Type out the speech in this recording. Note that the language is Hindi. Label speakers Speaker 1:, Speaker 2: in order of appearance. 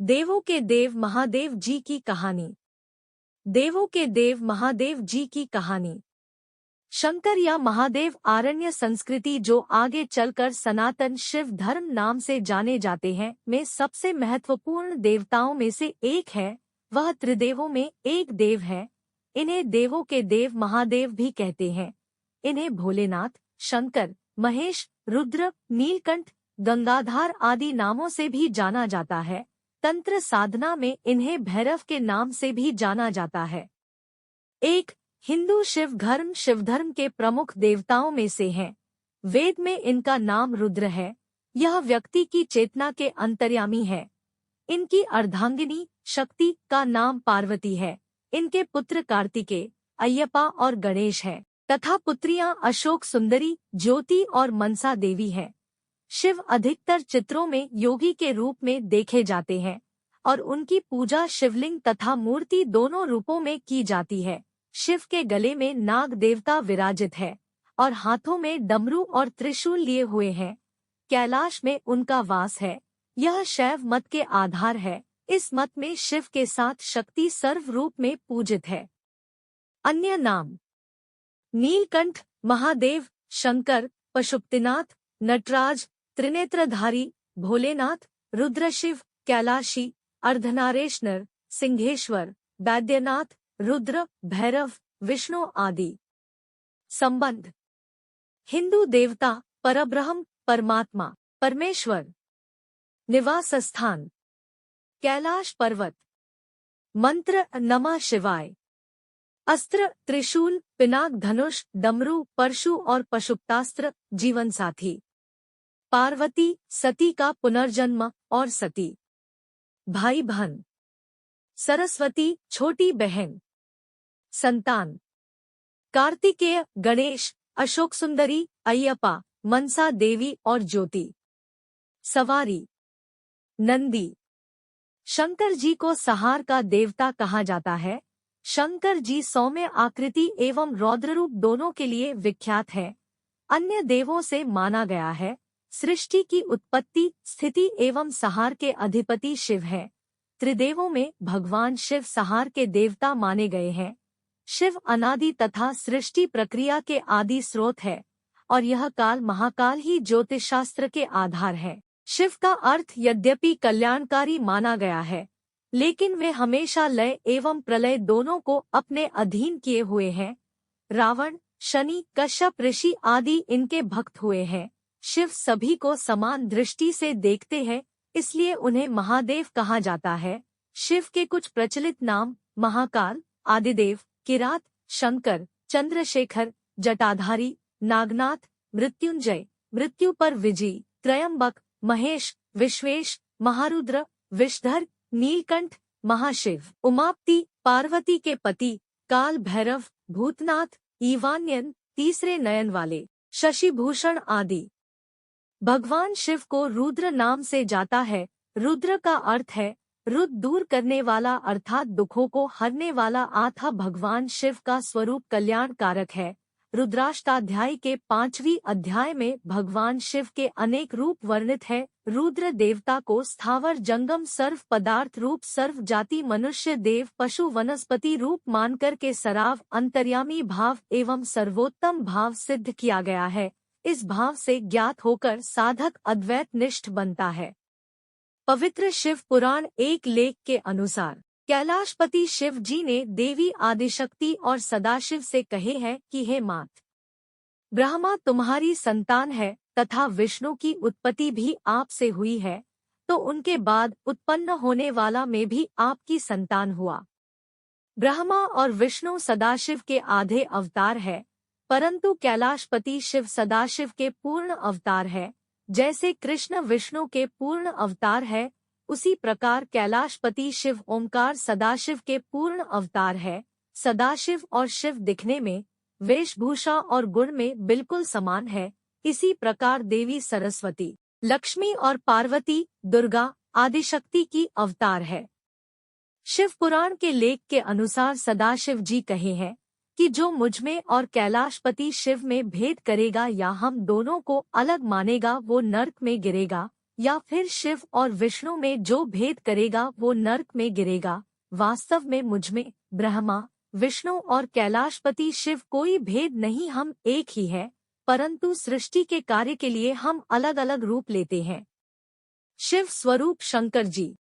Speaker 1: देवों के देव महादेव जी की कहानी। देवों के देव महादेव जी की कहानी। शंकर या महादेव आरण्य संस्कृति जो आगे चलकर सनातन शिव धर्म नाम से जाने जाते हैं में सबसे महत्वपूर्ण देवताओं में से एक है। वह त्रिदेवों में एक देव है। इन्हें देवों के देव महादेव भी कहते हैं। इन्हें भोलेनाथ, शंकर, महेश, रुद्र, नीलकंठ, गंगाधार आदि नामों से भी जाना जाता है। तंत्र साधना में इन्हें भैरव के नाम से भी जाना जाता है। एक हिंदू शिवधर्म के प्रमुख देवताओं में से हैं। वेद में इनका नाम रुद्र है। यह व्यक्ति की चेतना के अंतर्यामी है। इनकी अर्धांगिनी शक्ति का नाम पार्वती है। इनके पुत्र कार्तिकेय, अय्यप्पा और गणेश है तथा पुत्रियां अशोक सुंदरी, ज्योति और मनसा देवी हैं। शिव अधिकतर चित्रों में योगी के रूप में देखे जाते हैं और उनकी पूजा शिवलिंग तथा मूर्ति दोनों रूपों में की जाती है। शिव के गले में नाग देवता विराजित है और हाथों में डमरू और त्रिशूल लिए हुए हैं। कैलाश में उनका वास है। यह शैव मत के आधार है। इस मत में शिव के साथ शक्ति सर्व रूप में पूजित है। अन्य नाम: नीलकंठ, महादेव, शंकर, पशुपतिनाथ, नटराज, त्रिनेत्रधारी, भोलेनाथ, रुद्रशिव, कैलाशी, अर्धनारेश्वर, सिंहेश्वर, वैद्यनाथ, रुद्र, भैरव, विष्णु आदि। संबंध: हिंदू देवता, परब्रह्म, परमात्मा, परमेश्वर। निवास स्थान: कैलाश पर्वत। मंत्र: नमः शिवाय। अस्त्र: त्रिशूल, पिनाक, धनुष, डमरू, परशु और पशुपतास्त्र। जीवन साथी: पार्वती, सती का पुनर्जन्म और सती। भाई बहन: सरस्वती, छोटी बहन। संतान: कार्तिकेय, गणेश, अशोक सुंदरी, अय्यप्पा, मनसा देवी और ज्योति। सवारी: नंदी। शंकर जी को संहार का देवता कहा जाता है। शंकर जी सौम्य आकृति एवं रौद्र रूप दोनों के लिए विख्यात है। अन्य देवों से माना गया है सृष्टि की उत्पत्ति, स्थिति एवं संहार के अधिपति शिव है। त्रिदेवों में भगवान शिव संहार के देवता माने गए हैं। शिव अनादि तथा सृष्टि प्रक्रिया के आदि स्रोत है और यह काल महाकाल ही ज्योतिष शास्त्र के आधार है। शिव का अर्थ यद्यपि कल्याणकारी माना गया है, लेकिन वे हमेशा लय एवं प्रलय दोनों को अपने अधीन किए हुए हैं। रावण, शनि, कश्यप ऋषि आदि इनके भक्त हुए हैं। शिव सभी को समान दृष्टि से देखते हैं, इसलिए उन्हें महादेव कहा जाता है। शिव के कुछ प्रचलित नाम: महाकाल, आदिदेव, किरात, शंकर, चंद्रशेखर, जटाधारी, नागनाथ, मृत्युंजय, मृत्यु पर विजयी, त्रयंबक, महेश, विश्वेश, महारुद्र, विषधर, नीलकंठ, महाशिव, उमापति, पार्वती के पति, काल भैरव, भूतनाथ, ईवान्यन, तीसरे नयन वाले, शशिभूषण आदि। भगवान शिव को रुद्र नाम से जाता है। रुद्र का अर्थ है रुद्र, दूर करने वाला अर्थात दुखों को हरने वाला। आथा भगवान शिव का स्वरूप कल्याण कारक है। रुद्राष्टाध्याय के 5वीं अध्याय में भगवान शिव के अनेक रूप वर्णित है। रुद्र देवता को स्थावर जंगम सर्व पदार्थ रूप, सर्व जाति मनुष्य, देव, पशु, वनस्पति रूप मानकर के सराव, अंतर्यामी भाव एवं सर्वोत्तम भाव सिद्ध किया गया है। इस भाव से ज्ञात होकर साधक अद्वैत निष्ठ बनता है। पवित्र शिव पुराण एक लेख के अनुसार कैलाशपति शिव जी ने देवी आदिशक्ति और सदाशिव से कहे हैं कि हे मात, ब्रह्मा तुम्हारी संतान है तथा विष्णु की उत्पत्ति भी आप से हुई है, तो उनके बाद उत्पन्न होने वाला मैं भी आपकी संतान हुआ। ब्रह्मा और विष्णु सदाशिव के आधे अवतार है, परंतु कैलाशपति शिव सदाशिव के पूर्ण अवतार है। जैसे कृष्ण विष्णु के पूर्ण अवतार है, उसी प्रकार कैलाशपति शिव ओंकार सदाशिव के पूर्ण अवतार है। सदाशिव और शिव दिखने में, वेशभूषा और गुण में बिल्कुल समान है। इसी प्रकार देवी सरस्वती, लक्ष्मी और पार्वती, दुर्गा, आदिशक्ति की अवतार है। शिव पुराण के लेख के अनुसार सदाशिव जी कहे हैं कि जो मुझमें और कैलाशपति शिव में भेद करेगा या हम दोनों को अलग मानेगा वो नर्क में गिरेगा। या फिर शिव और विष्णु में जो भेद करेगा वो नर्क में गिरेगा। वास्तव में मुझमें ब्रह्मा, विष्णु और कैलाशपति शिव कोई भेद नहीं, हम एक ही है, परंतु सृष्टि के कार्य के लिए हम अलग अलग रूप लेते हैं। शिव स्वरूप शंकर जी।